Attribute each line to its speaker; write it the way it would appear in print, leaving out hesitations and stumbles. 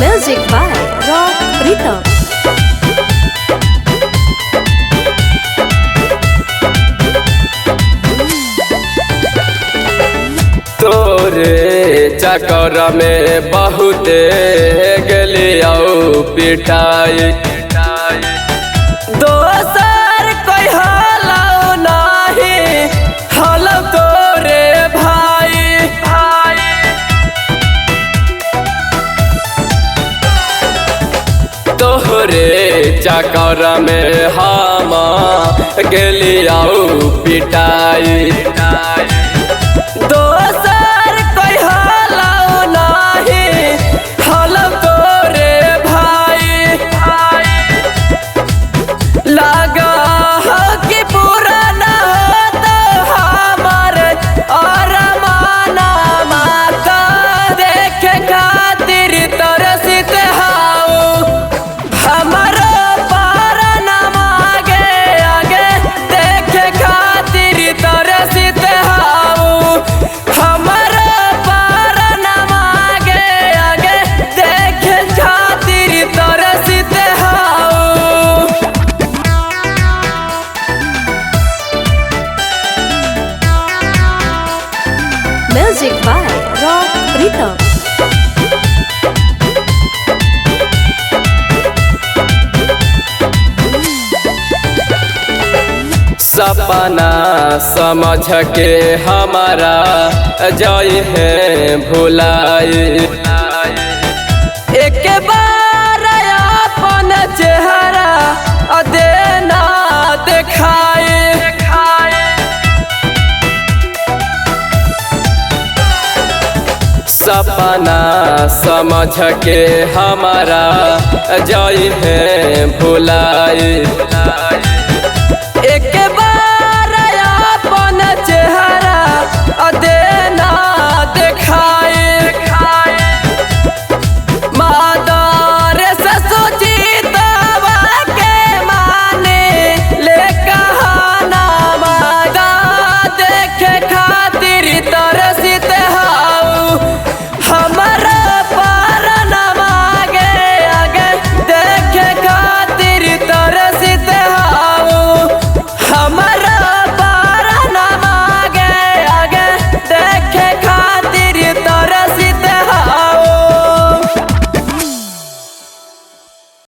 Speaker 1: Music by Rock Rhythm.
Speaker 2: तोरे चक्कर में बहुते गलिया पिटाई दोसर कोई हलाओ नहीं हल तोरे भाई तोहरे चक्कर में हम गलिया पिटाई दोसर कोई हलाओ नहीं हल तोरे भाई लगा कि पूरा न तो हमार और माना माता देखे खातिर तरसित हाउ हमारा पार न मागे आगे देखे खातिर तरसित हाउ हमारा पार न मागे आगे देखे खातिर तरसित हाउ।
Speaker 1: Music by Rock Rhythm.
Speaker 2: सपना समझ के हमारा जय है भुलाई एक बार अपन चेहरा देना दिखाए सपना समझ के हमारा जय है भुलाई एक बार अपन चेहरा दे